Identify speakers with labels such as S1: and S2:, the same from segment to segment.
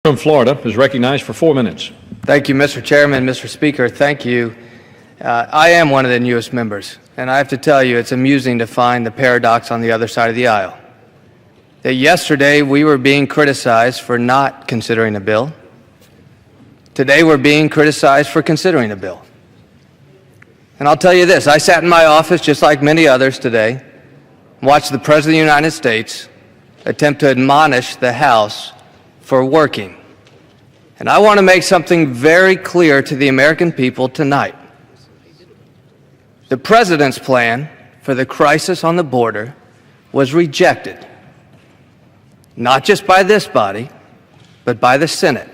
S1: From Florida is recognized for 4 minutes.
S2: Thank you, Mr. Chairman. Mr. Speaker, thank you. I am one of the newest members, and I have to tell you, it's amusing to find the paradox on the other side of the aisle. That yesterday we were being criticized for not considering a bill. Today we're being criticized for considering a bill. And I'll tell you this, I sat in my office just like many others today, watched the President of the United States attempt to admonish the House for working. And I want to make something very clear to the American people tonight. The President's plan for the crisis on the border was rejected, not just by this body, but by the Senate.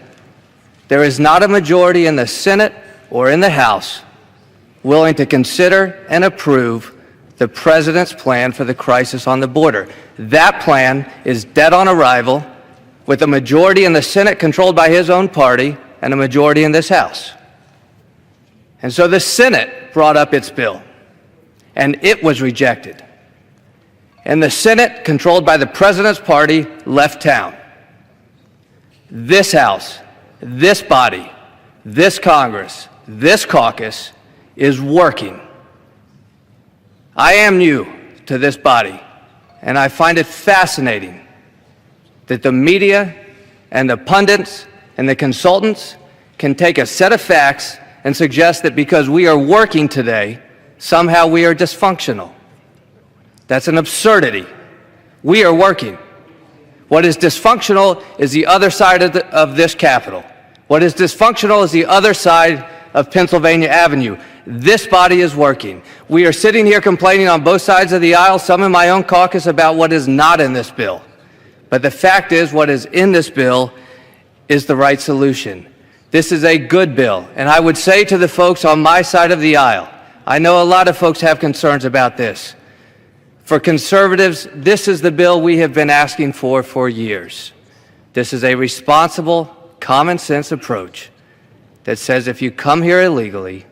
S2: There is not a majority in the Senate or in the House willing to consider and approve the President's plan for the crisis on the border. That plan is dead on arrival, with a majority in the Senate controlled by his own party and a majority in this House. And so the Senate brought up its bill, and it was rejected. And the Senate, controlled by the President's party, left town. This House, this body, this Congress, this caucus is working. I am new to this body, and I find it fascinating that the media and the pundits and the consultants can take a set of facts and suggest that because we are working today, somehow we are dysfunctional. That's an absurdity. We are working. What is dysfunctional is the other side of this Capitol. What is dysfunctional is the other side of Pennsylvania Avenue. This body is working. We are sitting here complaining on both sides of the aisle, some in my own caucus, about what is not in this bill. But the fact is, what is in this bill is the right solution. This is a good bill. And I would say to the folks on my side of the aisle, I know a lot of folks have concerns about this. For conservatives, this is the bill we have been asking for years. This is a responsible, common sense approach that says if you come here illegally,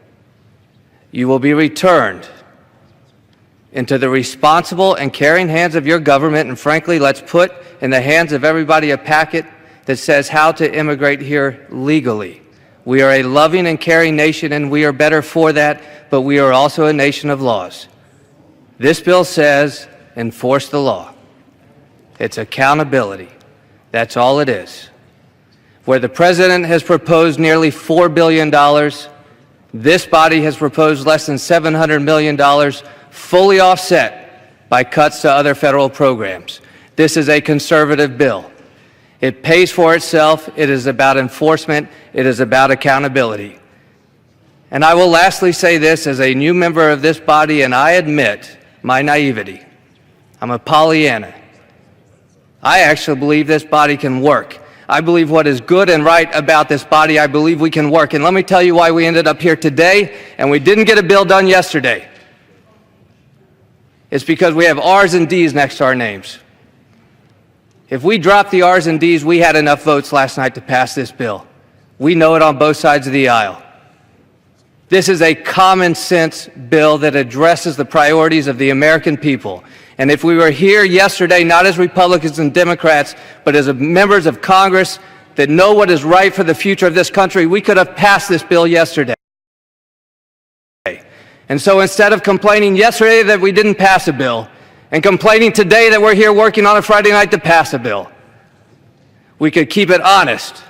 S2: you will be returned into the responsible and caring hands of your government, and frankly, let's put in the hands of everybody a packet that says how to immigrate here legally. We are a loving and caring nation, and we are better for that, but we are also a nation of laws. This bill says enforce the law. It's accountability. That's all it is. Where the President has proposed nearly $4 billion, this body has proposed less than $700 million, fully offset by cuts to other federal programs. This is a conservative bill. It pays for itself. It is about enforcement. It is about accountability. And I will lastly say this as a new member of this body, and I admit my naivety. I'm a Pollyanna. I actually believe this body can work. I believe what is good and right about this body, I believe we can work. And let me tell you why we ended up here today and we didn't get a bill done yesterday. It's because we have R's and D's next to our names. If we dropped the R's and D's, we had enough votes last night to pass this bill. We know it on both sides of the aisle. This is a common sense bill that addresses the priorities of the American people. And if we were here yesterday, not as Republicans and Democrats, but as members of Congress that know what is right for the future of this country, we could have passed this bill yesterday. And so instead of complaining yesterday that we didn't pass a bill, and complaining today that we're here working on a Friday night to pass a bill, we could keep it honest,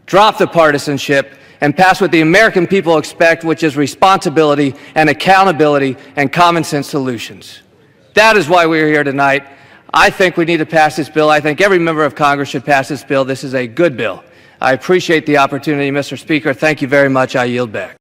S2: drop the partisanship, and pass what the American people expect, which is responsibility and accountability and common sense solutions. That is why we're here tonight. I think we need to pass this bill. I think every member of Congress should pass this bill. This is a good bill. I appreciate the opportunity, Mr. Speaker. Thank you very much. I yield back.